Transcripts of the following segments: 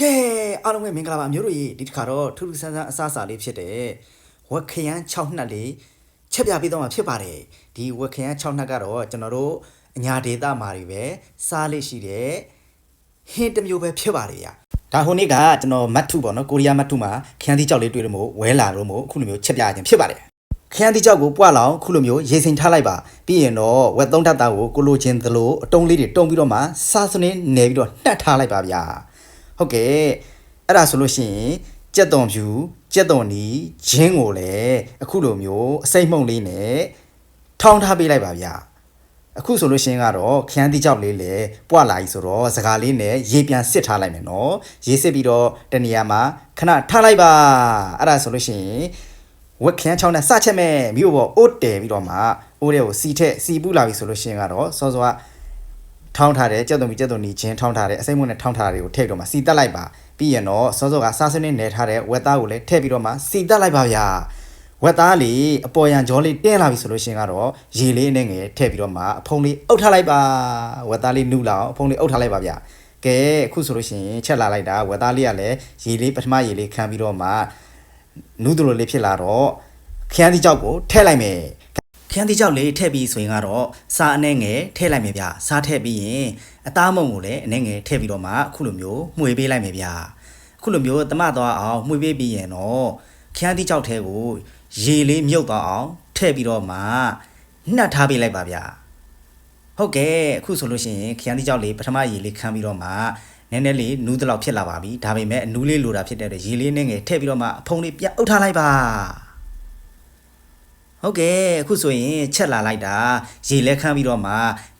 ကဲအားလုံးပဲမင်္ဂလာပါမျိုးတို့ရေဒီတစ်ခါတော့ထူးထူးဆန်းဆန်းအစားအစာလေးဖြစ်တဲ့ဝက်ခရမ်း6နှက်လေးချက်ပြပေးတော့မှာဖြစ်ပါတယ်ဒီဝက်ခရမ်း6နှက်ကတော့ကျွန်တော်တို့အညာဒေတာမှာတွေပဲစားလေးရှိတဲ့ဟင်းတစ်မျိုးပဲဖြစ်ပါတယ်ဗျာဒါဟိုနေ့ကကျွန်တော်မတ်ထုပေါ့နော်ကိုရီးယားမတ်ထုမှာခရမ်းသီးကြောက်လေးတွေ့လို့မို့ဝဲလာလို့မို့အခုလိုမျိုးချက်ပြခြင်းဖြစ်ပါတယ်ခရမ်းသီးကြောက်ကိုပွားလောင်ခုလိုမျိုးရေစိမ်ထားလိုက်ပါပြီးရင်တော့ဝက်3ဓာတ်သားကိုကိုလိုချင်းသလိုအတုံးလေးတွေတုံးပြီးတော့မှစားစနင်းနယ်ပြီးတော့နှက်ထားလိုက်ပါဗျာဟုတ်ကဲ့အဲ့ဒါဆိုလို့ရှိရင်ကြက်သွန်ဖြူကြက်သွန်နီဂျင်းကိုလည်းအခုလိုမျိုးအစိမ့်မှုန့်လေးနဲ့ထောင်းထားပေးလိုက်ပါဗျာအခုဆိုလို့ရှိရင်ကတော့ခရမ်းသီးကြောက်လေးလည်းပွားလာပြီဆိုတော့စကားလေးနဲ့ရေပြန်စစ်ထားလိုက်မယ်နော်ရေစစ်ပြီးတော့တနေရာမှာခဏထားလိုက်ပါအဲ့ဒါဆိုလို့ရှိရင်ဝက်ခရမ်းချောင်းနဲ့စချက်မဲ့မြို့ပေါ်အိုးတယ်ပြီးတော့မှအိုးတွေကိုစီထက်စီပူလာပြီဆိုလို့ရှိရင်ကတော့စောစောကထောင်းထားတဲ့ကြက်သွန်နီဂျင်းထောင်းထားတဲ့အစိမ့်မှုန့်နဲ့ထောင်းထားတာတွေကိုထည့်တော့မှစီတက်လိုက်ပါပြီးရင်တော့စောစောကစားစနစ်နယ်ထားတဲ့ဝက်သားကိုလည်းထည့်ပြီးတော့မှစီတက်လိုက်ပါဗျာဝက်သားလေးအပေါ်ရန်ကြောလေးတင်းလာပြီဆိုလို့ရှိရင်ကတော့ရေလေးနဲ့ငယ်ထည့်ပြီးတော့မှအဖုံးလေးအုပ်ထားလိုက်ပါဝက်သားလေးနူးလာအောင်အဖုံးလေးအုပ်ထားလိုက်ပါဗျာကဲအခုဆိုလို့ရှိရင်ချက်လာလိုက်တာဝက်သားလေးကလည်းရေလေးပထမရေလေးခံပြီးတော့မှနူးတူလိုလေးဖြစ်လာတော့ခရမ်းသီးကြောက်ကိုထည့်လိုက်မယ်ခရမ်းသီးကြောက်လေးထည့်ပြီးဆိုရင်ကတော့စားအနှဲငယ်ထည့်လိုက်မယ်ဗျစားထည့်ပြီးရင်အသားမုံကိုလည်းအနှဲငယ်ထည့်ပြီးတော့မှအခုလိုမျိုးမှွေပေးလိုက်မယ်ဗျအခုလိုမျိုးတမသွားအောင်မှွေပေးပြီးရင်တော့ခရမ်းသီးကြောက်ထဲကိုရေလေးမြုပ်သွားအောင်ထည့်ပြီးတော့မှနှက်ထားပေးလိုက်ပါဗျဟုတ်ကဲ့အခုဆိုလို့ရှိရင်ခရမ်းသီးကြောက်လေးပထမရေလေးခမ်းပြီးတော့မှနည်းနည်းလေးနူးတလောက်ဖြစ်လာပါပြီဒါပေမဲ့အနူးလေးလိုတာဖြစ်တဲ့ရေလေးနဲ့ငယ်ထည့်ပြီးတော့မှအဖုံးလေးပြန်အုပ်ထားလိုက်ပါဟုတ်ကဲ့အခုဆိုရင်ချက်လာလိုက်တာရေလဲခမ်းပြီးတော့မှ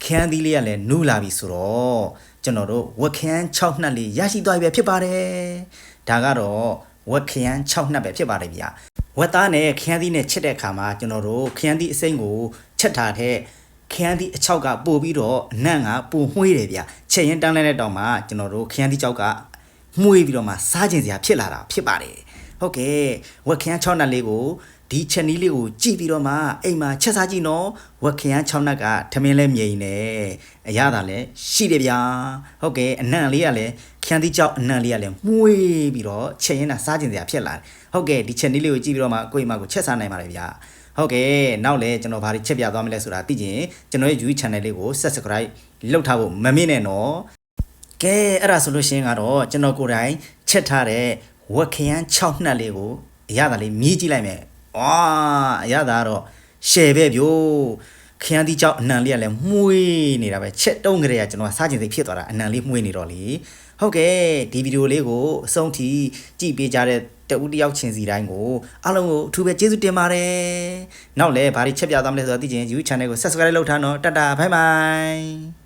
ခရမ်းသီးလေးကလည်းနူးလာပြီဆိုတော့ကျွန်တော်တို့ဝက်ခရမ်း6နှက်လေးရရှိသွားပြီပဲဖြစ်ပါတယ်ဒါကတော့ဝက်ခရမ်း6နှက်ပဲဖြစ်ပါတယ်ဗျာဝက်သားနဲ့ခရမ်းသီးနဲ့ချက်တဲ့အခါမှာကျွန်တော်တို့ခရမ်းသီးအစိမ့်ကိုချက်ထားတဲ့ခရမ်းသီးအချောက်ကပို့ပြီးတော့အနံ့ကပိုမှွေးတယ်ဗျာချက်ရင်တန်းလဲတဲ့တောင်မှကျွန်တော်တို့ခရမ်းသီးချောက်ကမှွေးပြီးတော့မှစားကျင်စရာဖြစ်လာတာဖြစ်ပါတယ်ဟုတ်ကဲ့ဝက်ခရမ်း6နှက်လေးကိုဒီချက်နီးလေးကိုကြည့်ပြီးတော့မှအိမ်မှာချက်စားကြည့်နော်ဝက်ခရမ်း6နှက်ကထမင်းလဲမြိန်နေအရသာလဲရှိတယ်ဗျာဟုတ်ကဲ့အနံ့လေးကလည်းခရမ်းသီးကြောက်အနံ့လေးကလည်းမှုေးပြီးတော့ချက်ရင်တာစားကျင်စရာဖြစ်လာတယ်ဟုတ်ကဲ့ဒီချက်နီးလေးကိုကြည့်ပြီးတော့မှကိုယ့်အိမ်မှာကိုချက်စားနိုင်ပါတယ်ဗျာဟုတ်ကဲ့နောက်လဲကျွန်တော်ဘာတွေချက်ပြသွားမလဲဆိုတာသိချင်ကျွန်တော်ရဲ့ YouTube channel လေးကို Subscribe လုပ်ထားဖို့မမေ့နဲ့နော်ကဲအဲ့ဒါဆိုလို့ရှိရင်ကတော့ကျွန်တော်ကိုယ်တိုင်ချက်ထားတဲ့ဝက်ခရမ်း6နှက်လေးကိုအရသာလေးမြည်ကြည့်လိုက်မယ်အရသာတော့ရှယ်ပဲဗျို့ခရမ်းသီးကြောက်အနံလေးကလည်းမှုေးနေတာပဲချက်တုံးကြရကျွန်တော်စားကျင်စိတ်ဖြစ်သွားတာအနံလေးမှုေးနေတော့လေဟုတ်ကဲ့ဒီဗီဒီယိုလေးကိုအဆုံးထိကြည့်ပေးကြတဲ့တဦးတယောက်ချင်းစီတိုင်းကိုအားလုံးကိုအထူးပဲကျေးဇူးတင်ပါတယ်နောက်လည်းဘာတွေချက်ပြသွားမလဲဆိုတော့သိချင် YouTube channel ကို Subscribe လုပ်ထားနော်တတာဘိုင်ဘိုင်